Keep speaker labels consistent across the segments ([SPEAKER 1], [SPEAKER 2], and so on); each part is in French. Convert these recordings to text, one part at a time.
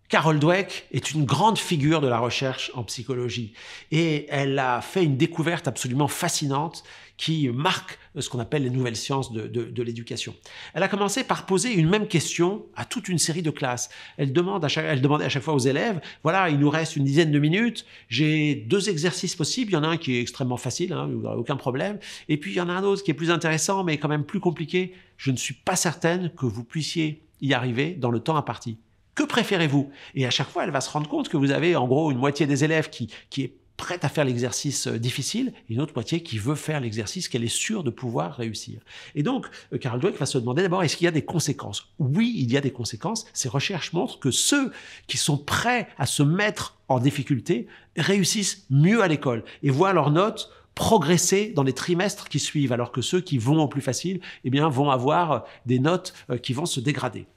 [SPEAKER 1] Carol Dweck est une grande figure de la recherche en psychologie et elle a fait une découverte absolument fascinante qui marque ce qu'on appelle les nouvelles sciences de l'éducation. Elle a commencé par poser une même question à toute une série de classes. Elle demandait à chaque fois aux élèves, voilà, il nous reste une dizaine de minutes, j'ai 2 exercices possibles, il y en a un qui est extrêmement facile, hein, vous n'aurez aucun problème, et puis il y en a un autre qui est plus intéressant, mais quand même plus compliqué. Je ne suis pas certaine que vous puissiez y arriver dans le temps imparti. Que préférez-vous? Et à chaque fois, elle va se rendre compte que vous avez en gros une moitié des élèves qui est prête à faire l'exercice difficile et une autre moitié qui veut faire l'exercice qu'elle est sûre de pouvoir réussir. Et donc, Carol Dweck va se demander d'abord, est-ce qu'il y a des conséquences? Oui, il y a des conséquences. Ces recherches montrent que ceux qui sont prêts à se mettre en difficulté réussissent mieux à l'école et voient leurs notes progresser dans les trimestres qui suivent, alors que ceux qui vont au plus facile, eh bien, vont avoir des notes qui vont se dégrader.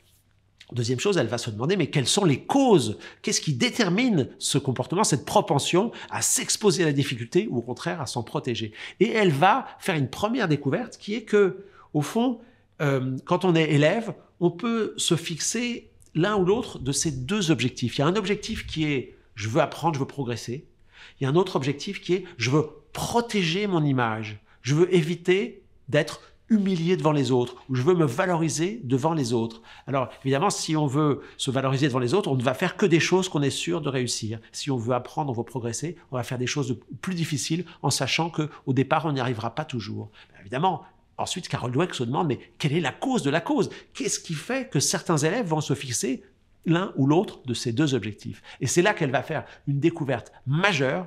[SPEAKER 1] Deuxième chose, elle va se demander, mais quelles sont les causes? Qu'est-ce qui détermine ce comportement, cette propension à s'exposer à la difficulté ou au contraire à s'en protéger? Et elle va faire une première découverte qui est que, au fond, quand on est élève, on peut se fixer l'un ou l'autre de ces 2 objectifs. Il y a un objectif qui est « je veux apprendre, je veux progresser ». Il y a un autre objectif qui est « je veux protéger mon image, je veux éviter d'être humilié devant les autres, ou je veux me valoriser devant les autres. » Alors, évidemment, si on veut se valoriser devant les autres, on ne va faire que des choses qu'on est sûr de réussir. Si on veut apprendre, on veut progresser, on va faire des choses plus difficiles en sachant qu'au départ, on n'y arrivera pas toujours. Bien évidemment, ensuite, Carol Dweck se demande, mais quelle est la cause de la cause? Qu'est-ce qui fait que certains élèves vont se fixer l'un ou l'autre de ces 2 objectifs? Et c'est là qu'elle va faire une découverte majeure.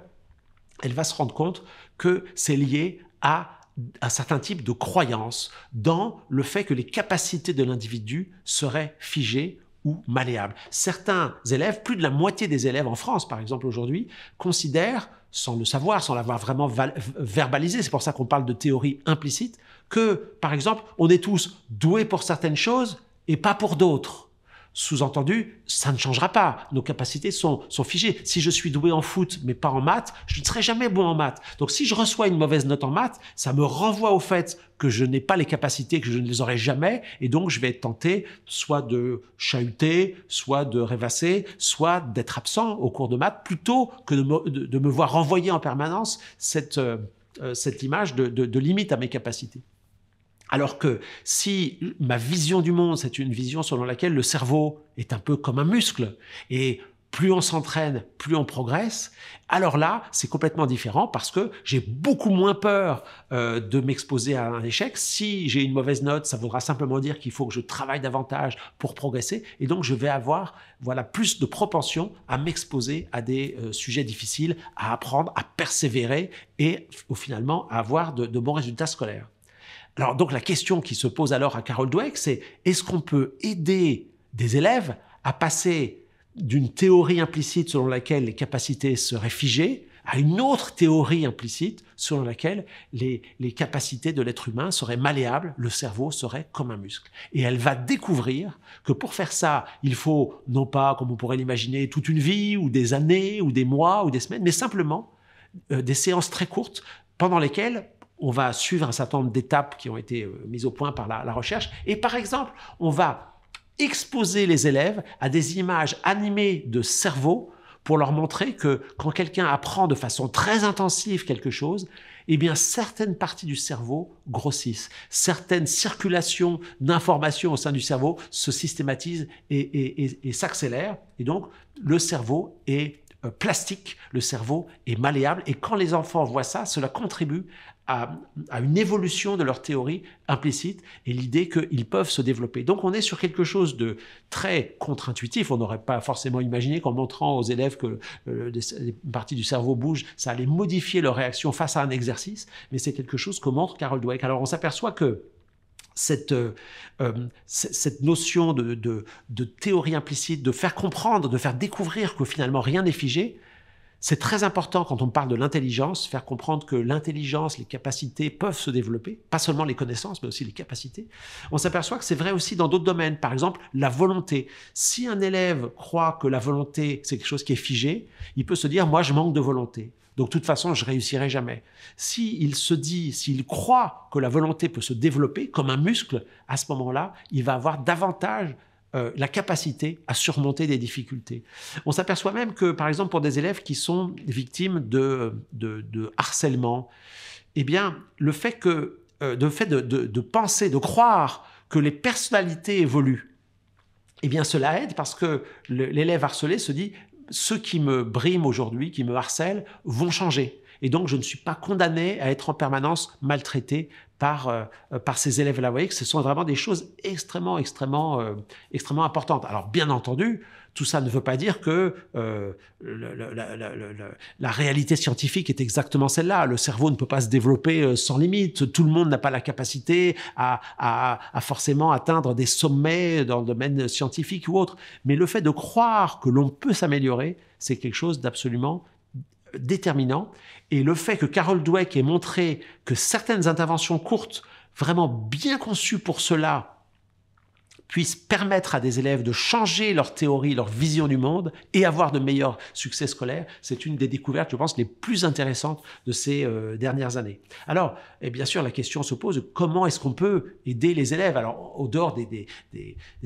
[SPEAKER 1] Elle va se rendre compte que c'est lié à un certain type de croyance dans le fait que les capacités de l'individu seraient figées ou malléables. Certains élèves, plus de la moitié des élèves en France, par exemple aujourd'hui, considèrent, sans le savoir, sans l'avoir vraiment verbalisé, c'est pour ça qu'on parle de théorie implicite, que, par exemple, on est tous doués pour certaines choses et pas pour d'autres. Sous-entendu, ça ne changera pas. Nos capacités sont figées. Si je suis doué en foot, mais pas en maths, je ne serai jamais bon en maths. Donc, si je reçois une mauvaise note en maths, ça me renvoie au fait que je n'ai pas les capacités, que je ne les aurai jamais, et donc je vais être tenté soit de chahuter, soit de rêvasser, soit d'être absent au cours de maths, plutôt que de me voir renvoyer en permanence cette image de limite à mes capacités. Alors que si ma vision du monde, c'est une vision selon laquelle le cerveau est un peu comme un muscle, et plus on s'entraîne, plus on progresse, alors là, c'est complètement différent parce que j'ai beaucoup moins peur de m'exposer à un échec. Si j'ai une mauvaise note, ça voudra simplement dire qu'il faut que je travaille davantage pour progresser, et donc je vais avoir plus de propension à m'exposer à des sujets difficiles, à apprendre, à persévérer et finalement à avoir de bons résultats scolaires. Alors donc la question qui se pose alors à Carol Dweck, c'est est-ce qu'on peut aider des élèves à passer d'une théorie implicite selon laquelle les capacités seraient figées à une autre théorie implicite selon laquelle les capacités de l'être humain seraient malléables, le cerveau serait comme un muscle. Et elle va découvrir que pour faire ça, il faut non pas, comme on pourrait l'imaginer, toute une vie ou des années ou des mois ou des semaines, mais simplement des séances très courtes pendant lesquelles on va suivre un certain nombre d'étapes qui ont été mises au point par la recherche. Et par exemple, on va exposer les élèves à des images animées de cerveau pour leur montrer que quand quelqu'un apprend de façon très intensive quelque chose, eh bien, certaines parties du cerveau grossissent. Certaines circulations d'informations au sein du cerveau se systématisent et s'accélèrent. Et donc, le cerveau est plastique, le cerveau est malléable. Et quand les enfants voient ça, cela contribue à une évolution de leur théorie implicite et l'idée qu'ils peuvent se développer. Donc on est sur quelque chose de très contre-intuitif. On n'aurait pas forcément imaginé qu'en montrant aux élèves que des parties du cerveau bougent, ça allait modifier leur réaction face à un exercice, mais c'est quelque chose que montre Carol Dweck. Alors on s'aperçoit que cette notion de théorie implicite, de faire comprendre, de faire découvrir que finalement rien n'est figé, c'est très important quand on parle de l'intelligence, faire comprendre que l'intelligence, les capacités peuvent se développer, pas seulement les connaissances, mais aussi les capacités. On s'aperçoit que c'est vrai aussi dans d'autres domaines, par exemple la volonté. Si un élève croit que la volonté, c'est quelque chose qui est figé, il peut se dire « moi, je manque de volonté ». Donc, de toute façon, je réussirai jamais. S'il croit que la volonté peut se développer comme un muscle, à ce moment-là, il va avoir davantage la capacité à surmonter des difficultés. On s'aperçoit même que, par exemple, pour des élèves qui sont victimes de harcèlement, eh bien, le fait de penser, de croire que les personnalités évoluent, eh bien, cela aide parce que l'élève harcelé se dit « ceux qui me briment aujourd'hui, qui me harcèlent, vont changer ». Et donc, je ne suis pas condamné à être en permanence maltraité par ces élèves-là. Vous voyez que ce sont vraiment des choses extrêmement importantes. Alors, bien entendu, tout ça ne veut pas dire que la réalité scientifique est exactement celle-là. Le cerveau ne peut pas se développer sans limite. Tout le monde n'a pas la capacité à forcément atteindre des sommets dans le domaine scientifique ou autre. Mais le fait de croire que l'on peut s'améliorer, c'est quelque chose d'absolument déterminant. Et le fait que Carol Dweck ait montré que certaines interventions courtes, vraiment bien conçues pour cela, puissent permettre à des élèves de changer leur théorie, leur vision du monde et avoir de meilleurs succès scolaires, c'est une des découvertes, je pense, les plus intéressantes de ces dernières années. Alors, et bien sûr, la question se pose, comment est-ce qu'on peut aider les élèves? Alors, au dehors des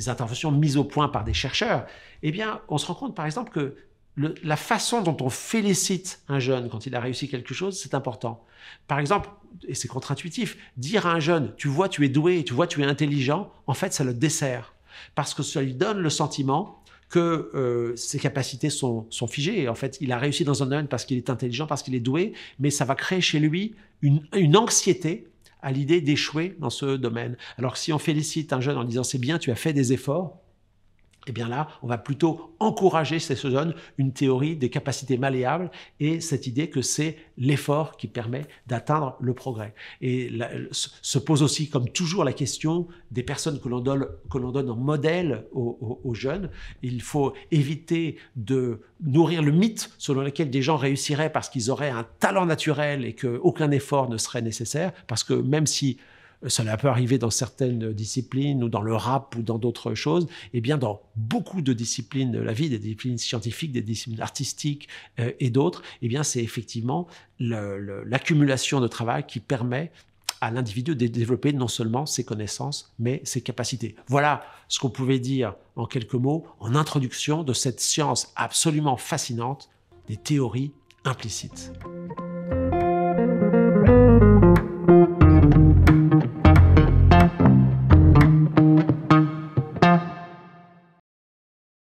[SPEAKER 1] interventions mises au point par des chercheurs, eh bien, on se rend compte, par exemple, que la façon dont on félicite un jeune quand il a réussi quelque chose, c'est important. Par exemple, et c'est contre-intuitif, dire à un jeune « tu vois, tu es doué, tu vois, tu es intelligent », en fait, ça le dessert. Parce que ça lui donne le sentiment que ses capacités sont figées. En fait, il a réussi dans un domaine parce qu'il est intelligent, parce qu'il est doué, mais ça va créer chez lui une anxiété à l'idée d'échouer dans ce domaine. Alors si on félicite un jeune en disant « c'est bien, tu as fait des efforts », eh bien là, on va plutôt encourager chez ce jeune une théorie des capacités malléables et cette idée que c'est l'effort qui permet d'atteindre le progrès. Et là, se pose aussi, comme toujours, la question des personnes que l'on donne en modèle aux jeunes. Il faut éviter de nourrir le mythe selon lequel des gens réussiraient parce qu'ils auraient un talent naturel et qu'aucun effort ne serait nécessaire, parce que même si cela peut arriver dans certaines disciplines ou dans le rap ou dans d'autres choses, eh bien dans beaucoup de disciplines de la vie, des disciplines scientifiques, des disciplines artistiques et d'autres, eh bien c'est effectivement l'accumulation de travail qui permet à l'individu de développer non seulement ses connaissances, mais ses capacités. Voilà ce qu'on pouvait dire en quelques mots en introduction de cette science absolument fascinante des théories implicites.